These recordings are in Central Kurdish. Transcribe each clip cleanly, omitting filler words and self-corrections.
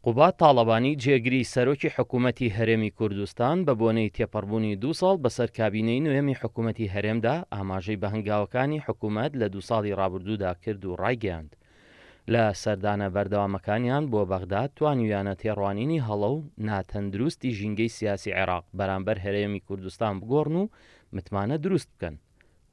قوبات تاڵەبانی جێگری سەرۆکی حکوومەتی هەرێمی کوردستان بە بۆنەی تێپەڕبوونی 2 ساڵ بەسەر کابینەی نوێمی حکوومەتی هەرێمدا ئاماژەی بە هەنگاوەکانی حکوومەت لە 2 ساڵی ڕابردوودا کرد و ڕایگەیاند. لە سەردانە بەردەوامەکانیان بۆ بەغداد توانیویانە تێڕوانینی هەڵە و ناتەندروستی ژینگەی سیاسی عێراق بەرامبەر هەرێمی کوردستان بگۆڕن و متمانە دروست بکەن.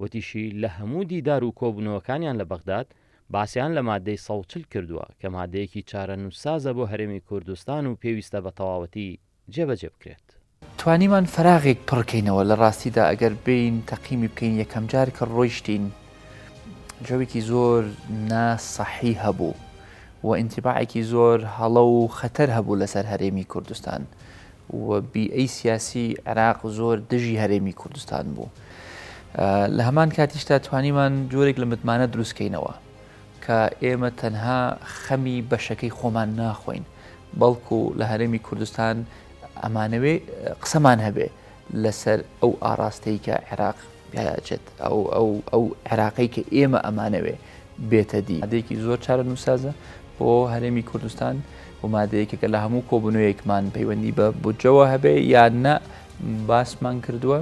وتیشی لە هەموو دیدار و کۆبوونەوەکانیان لە بەغداد باسییان لە مادەی 140 کردووە کە مادەیەکی چارەنووسسازە بۆ هەرێمی کوردستان و پێویستە بە تەواوەتی جێبەجێ بکرێت. توانیمان فراغێک پڕکەینەوە لە ڕاستیدا ئەگەر بین تەقیمی بکەین یەکەم جار کە ڕۆیشتین جوێکی زۆر ناسەحی هەبوو و ئینتیباعێکی زۆر هەڵە و خەتەر هەبوو لەسەر هەرێمی کوردستان و بیئەی سیاسی عێراق زۆر دژی هەرێمی کوردستان بوو. لە هەمان کاتیشتا توانیمان جۆرێک لە متمانە دروستکەینەوە کە ئێمە تەنها خەمی بەشەکەی خۆمان ناخۆین بەڵکو لە هەرێمی کوردستان ئەمانەوێ قسەمان هەبێ لەسەر ئەو ئاراستەی کە عێراق پێچێت ئەو عێراقی کە ئێمە ئەمانەوێ بێتە دی. مادەیەکی زۆر چارە نووسازە بۆ هەرێمی کوردستان و مادەیەکە کە لە هەموو کۆبوونەوەیەکمان پەیوەندی بە بودجەوە هەبێ یان نە باسمان کردووە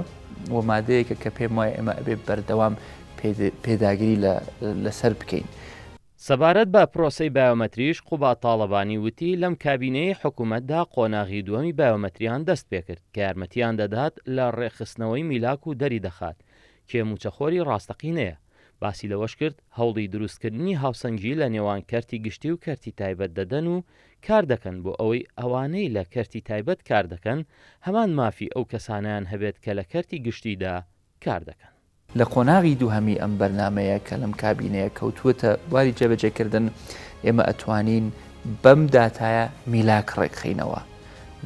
و مادەیەکە کە پێم وایە ئێمە ئەبێ بەردەوام پێداگیری لەسەر بکەین. سەبارەت بە پرۆسەی بایۆمەتریش قوبات تاڵەبانی وتی لەم کابینەی حکوومەتدا قۆناغی دووەمی بایۆمەتریان دەست پێ کرد کە یارمەتیان دەدات لە ڕێخستنەوەی میلاک و دەری دەخات کێموچەخۆری ڕاستەقینەیە. باسی لەوەش کرد هەوڵی دروستکردنی هاوسەنگی لە نێوان کەرتی گشتی و کەرتی تایبەت دەدەن و کار دەکەن بۆ ئەوەی ئەوانەی لە کەرتی تایبەت کار دەکەن هەمان مافی ئەو کەسانیان هەبێت کە لە کەرتی گشتیدا کار دەکەن. لە قۆناغی دووهەمی ئەم بەرنمەیە کە لەم کابینەیە کەوتووەتە بواری جێبەجێکردن ئێمە ئەتوانین بەم داتایە میلاک ڕێکخینەوە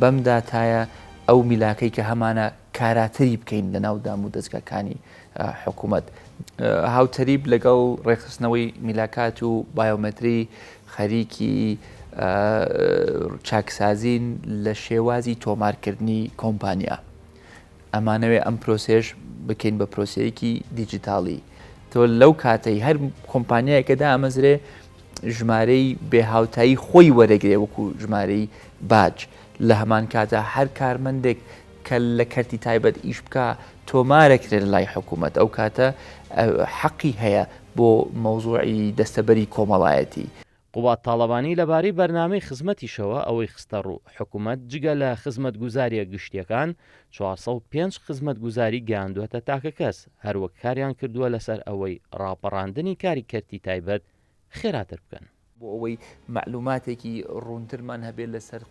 بەم داتایە ئەو میلاکەی کە هەمانە کاراتری بکەین لە ناو دام و دەستگاکانی حکوومەت هاوتەریب لەگەڵ ڕێخستنەوەی میلاکات و بایۆمەتری خەریکی چاکسازین لە شێوازی تۆمارکردنی کۆمپانیا. ئەمانەوێ ئەم پرۆسێش بکەین بە پرۆسەیەکی دیجیتاڵی تۆ لەو کاتەی هەر کۆمپانیایەکەدا ئەمەزرێ ژمارەی بێهاوتایی خۆی وەرەگرێ وەکو ژمارەی باج لە هەمان کاتە هەر کارمەندێک کە لە کەرتی تایبەت ئیش بکە تۆمارەکرێت لە لای حکوومەت ئەو کاتە حەقی هەیە بۆ مەوزوعی دەستەبەری کۆمەڵایەتی. قوبات تاڵەبانی لەبارەی بەرنامەی خزمەتیشەوە ئەوەی خستە ڕوو حکوومەت جگە لە خزمەت گوزاریە گشتیەکان 405 خزمەت گوزاری گەیاندووەتە تاکە کەس هەروەک کاریان کردووە لەسەر ئەوەی ڕاپەڕاندنی کاری کەرتی تایبەت خێراتر بکەن بۆ ئەوەی معلوماتێکی ڕوونترمان هەبێت لەسەر